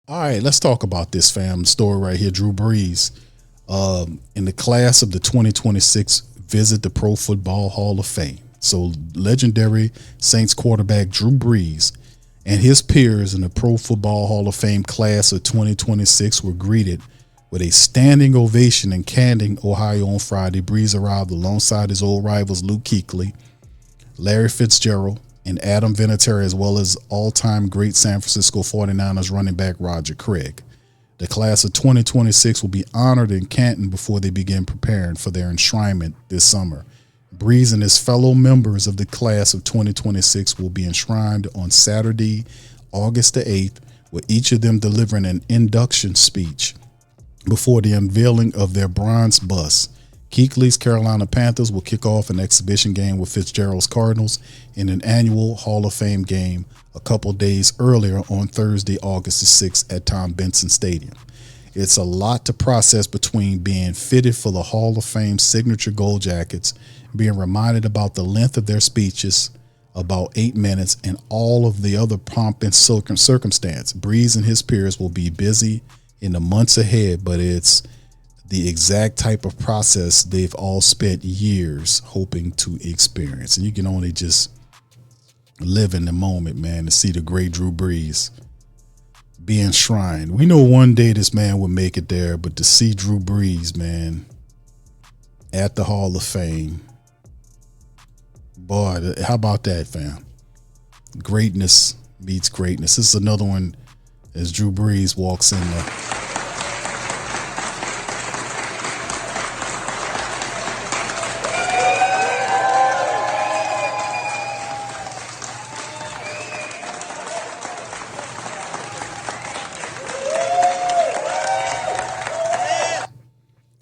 All right, let's talk about this fam story right here. Drew Brees, in the class of the 2026, visit the Pro Football Hall of Fame. So legendary Saints quarterback Drew Brees and his peers in the Pro Football Hall of Fame class of 2026 were greeted with a standing ovation in Canton, Ohio on Friday. Brees arrived alongside his old rivals Luke Kuechly, Larry Fitzgerald, and Adam Vinatieri, as well as all-time great San Francisco 49ers running back Roger Craig. The class of 2026 will be honored in Canton before they begin preparing for their enshrinement this summer. Brees and his fellow members of the class of 2026 will be enshrined on Saturday, August the 8th, with each of them delivering an induction speech before the unveiling of their bronze bust. Kuechly's Carolina Panthers will kick off an exhibition game with Fitzgerald's Cardinals in an annual Hall of Fame game a couple days earlier on Thursday, August the 6th at Tom Benson Stadium. It's a lot to process between being fitted for the Hall of Fame signature gold jackets, being reminded about the length of their speeches, about 8 minutes, and all of the other pomp and circumstance. Brees and his peers will be busy in the months ahead, but it's the exact type of process they've all spent years hoping to experience. And you can only just live in the moment, man, to see the great Drew Brees be enshrined. We know one day this man would make it there, but to see Drew Brees, man, at the Hall of Fame, boy, how about that, fam? Greatness meets greatness. This is another one as Drew Brees walks in there.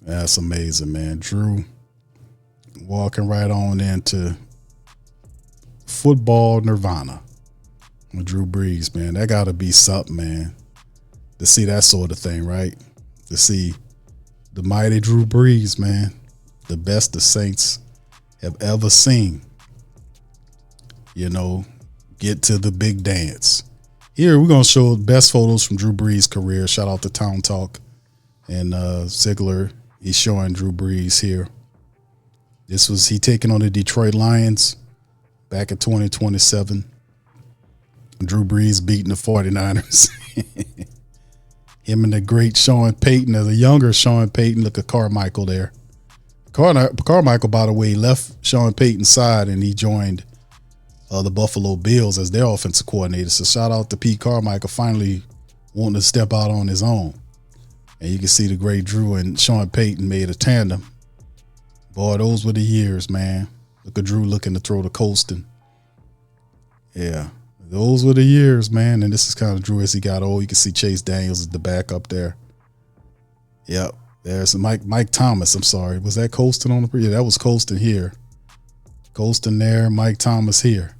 That's amazing, man. Drew walking right on into football nirvana with Drew Brees, man. That got to be something, man, to see that sort of thing, right? To see the mighty Drew Brees, man, the best the Saints have ever seen, you know, get to the big dance. Here, we're going to show best photos from Drew Brees' career. Shout out to Town Talk and Ziegler. He's showing Drew Brees here. This was he taking on the Detroit Lions back in 2027. Drew Brees beating the 49ers. Him and the great Sean Payton, or the younger Sean Payton. Look at Carmichael there. Carmichael, by the way, left Sean Payton's side and he joined the Buffalo Bills as their offensive coordinator. So shout out to Pete Carmichael finally wanting to step out on his own. And you can see the great Drew and Sean Payton made a tandem. Boy, those were the years, man. Look at Drew looking to throw to Colston. Yeah, those were the years, man. And this is kind of Drew as he got old. You can see Chase Daniels at the back up there. Yep, there's Mike Thomas. I'm sorry. Was that Colston on the Yeah, that was Colston here. Colston there, Mike Thomas here.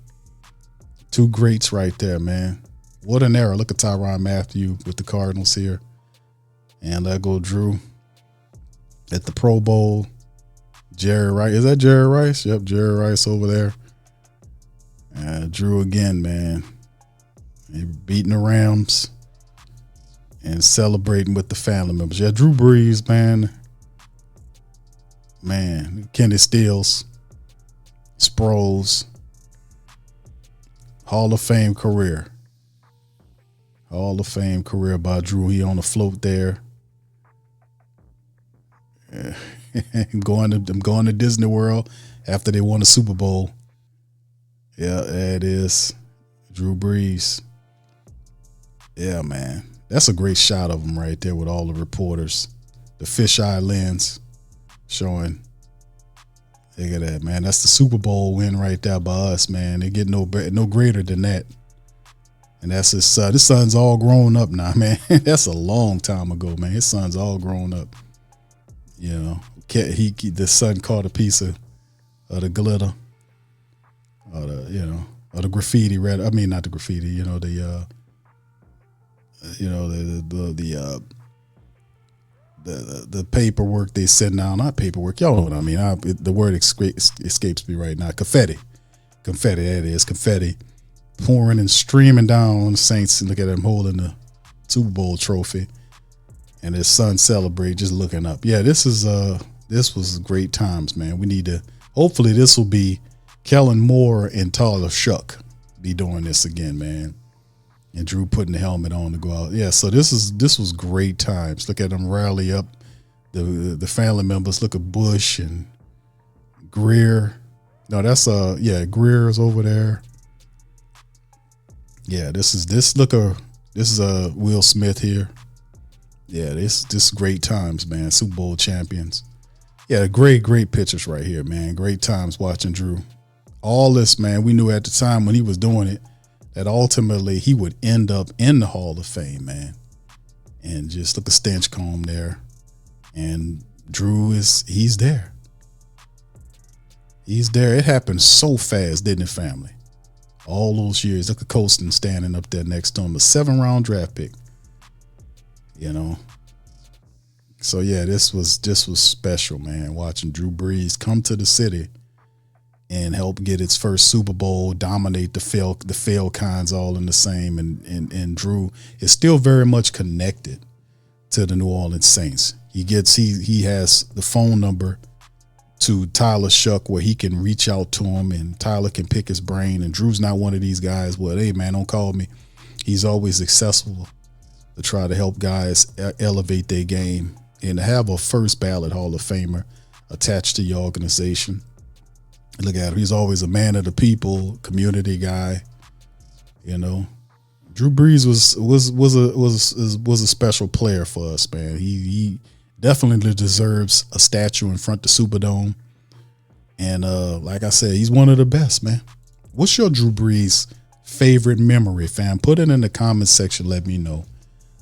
Two greats right there, man. What an era. Look at Tyrann Mathieu with the Cardinals here. And let go Drew at the Pro Bowl. Jerry Rice. Is that Jerry Rice? Yep, Jerry Rice over there. Drew again, man. Beating the Rams and celebrating with the family members. Yeah, Drew Brees, man. Man, Kenny Stills, Sproles. Hall of Fame career. Hall of Fame career by Drew. He on the float there. I'm going to Disney World after they won the Super Bowl. Yeah, it is Drew Brees. Yeah, man. That's a great shot of him right there with all the reporters. The fisheye lens showing. Look at that, man. That's the Super Bowl win right there by us, man. They get no greater than that. And that's his son. His son's all grown up now, man. That's a long time ago, man. His son's all grown up. You know, the son caught a piece of the glitter, or the graffiti. Not the graffiti. You know, the the paperwork they send out, not paperwork, y'all know what I mean. The word escapes me right now. Confetti, that is confetti, pouring and streaming down on the Saints. And look at them holding the Super Bowl trophy, and his son celebrate, just looking up. Yeah, this was great times, man. We need to. Hopefully, this will be Kellen Moore and Tyler Shuck be doing this again, man. And Drew putting the helmet on to go out. Yeah, so this was great times. Look at them rally up the family members. Look at Bush and Greer. No, that's Greer is over there. Yeah, this is Will Smith here. Yeah, this great times, man. Super Bowl champions. Yeah, great pictures right here, man. Great times watching Drew. All this, man, we knew at the time when he was doing it that ultimately he would end up in the Hall of Fame, man. And just look at Stinchcomb there. And Drew he's there. He's there. It happened so fast, didn't it, family? All those years. Look at Colston standing up there next to him, a 7th-round draft pick. You know. So yeah, this was special, man. Watching Drew Brees come to the city and help get its first Super Bowl, dominate the fail kinds all in the same. And Drew is still very much connected to the New Orleans Saints. He has the phone number to Tyler Shuck where he can reach out to him and Tyler can pick his brain. And Drew's not one of these guys, well, hey man, don't call me. He's always accessible to try to help guys elevate their game and to have a first ballot Hall of Famer attached to your organization. Look at him. He's always a man of the people, community guy. You know, Drew Brees was a special player for us, man. He definitely deserves a statue in front of the Superdome. And like I said, he's one of the best, man. What's your Drew Brees favorite memory, fam? Put it in the comments section. Let me know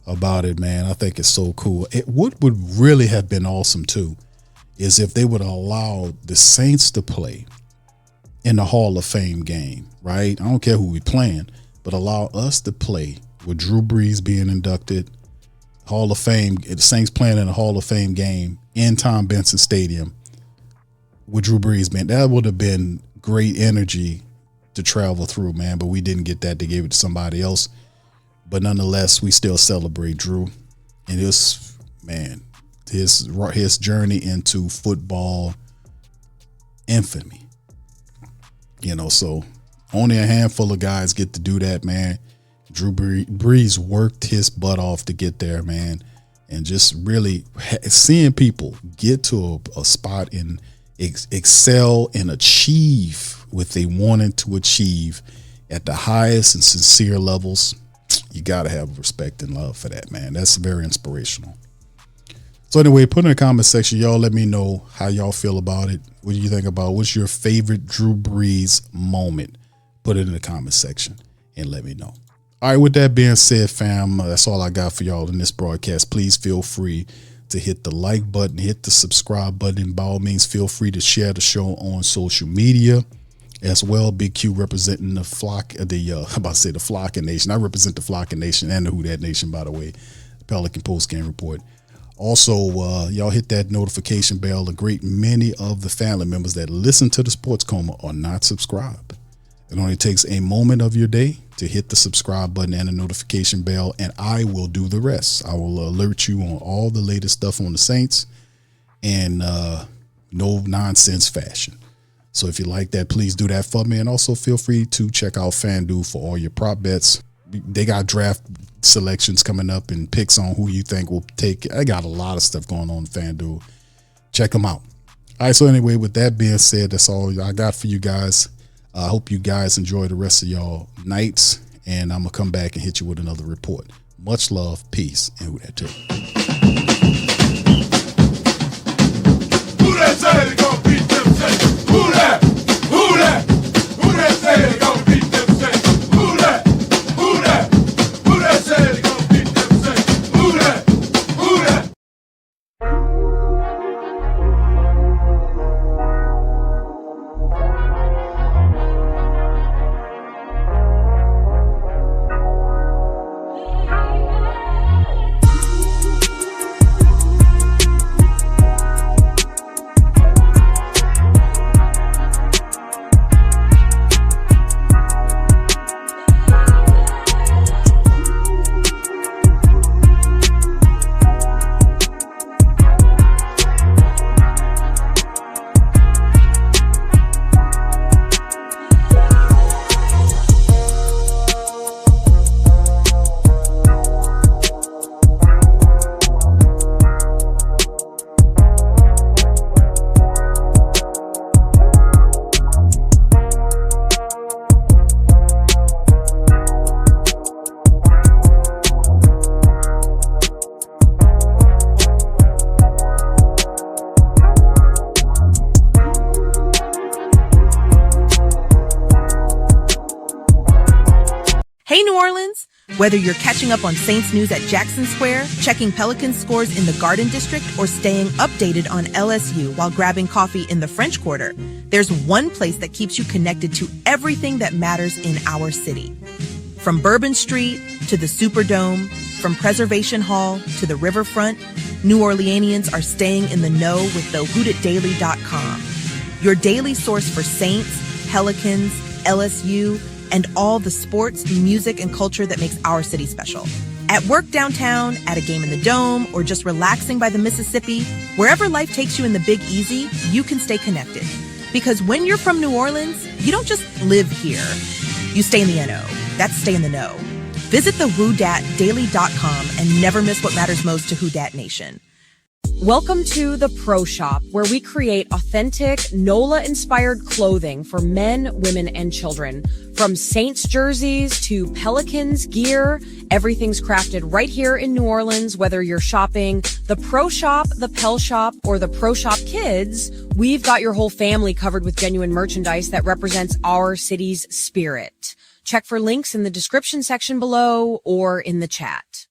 about it, man. I think it's so cool. What would really have been awesome too is if they would allow the Saints to play in the Hall of Fame game, right? I don't care who we playing, but allow us to play with Drew Brees being inducted, Hall of Fame, the Saints playing in a Hall of Fame game in Tom Benson Stadium with Drew Brees, man. That would have been great energy to travel through, man, but we didn't get that. They gave it to somebody else. But nonetheless, we still celebrate Drew and his journey into football infamy. You know, so only a handful of guys get to do that, man. Drew Brees worked his butt off to get there, man. And just really seeing people get to a spot and excel and achieve what they wanted to achieve at the highest and sincere levels, you got to have respect and love for that, man. That's very inspirational. So anyway, put in the comment section, y'all let me know how y'all feel about it. What do you think about what's your favorite Drew Brees moment? Put it in the comment section and let me know. All right, with that being said, fam, that's all I got for y'all in this broadcast. Please feel free to hit the like button, hit the subscribe button. By all means, feel free to share the show on social media as well. Big Q representing the the Flocking Nation. I represent the Flocking Nation and the Who Dat Nation, by the way. The Pelican Post Game Report. Also, y'all hit that notification bell. A great many of the family members that listen to the Sports Coma are not subscribed. It only takes a moment of your day to hit the subscribe button and the notification bell, and I will do the rest. I will alert you on all the latest stuff on the Saints in no nonsense fashion. So if you like that, please do that for me. And also feel free to check out FanDuel for all your prop bets. They got draft selections coming up and picks on who you think will take. I got a lot of stuff going on in FanDuel. Check them out. All right. So anyway, with that being said, that's all I got for you guys. I hope you guys enjoy the rest of y'all nights, and I'm going to come back and hit you with another report. Much love, peace, and who that too. Who that say they gonna beat them Saints? Who that? Who that? Who that say they gonna beat them Saints? Who that? Who that? Who that say they gonna beat them Saints? Who that? Who that? New Orleans? Whether you're catching up on Saints news at Jackson Square, checking Pelicans scores in the Garden District, or staying updated on LSU while grabbing coffee in the French Quarter, there's one place that keeps you connected to everything that matters in our city. From Bourbon Street to the Superdome, from Preservation Hall to the Riverfront, New Orleanians are staying in the know with the whotdatdaily.com, your daily source for Saints, Pelicans, LSU, and all the sports, music, and culture that makes our city special. At work downtown, at a game in the Dome, or just relaxing by the Mississippi, wherever life takes you in the Big Easy, you can stay connected. Because when you're from New Orleans, you don't just live here. You stay in the NO. That's stay in the know. Visit the whotdatdaily.com and never miss what matters most to Who Dat Nation. Welcome to the Pro Shop, where we create authentic NOLA-inspired clothing for men, women, and children. From Saints jerseys to Pelicans gear, everything's crafted right here in New Orleans. Whether you're shopping the Pro Shop, the Pel Shop, or the Pro Shop Kids, we've got your whole family covered with genuine merchandise that represents our city's spirit. Check for links in the description section below or in the chat.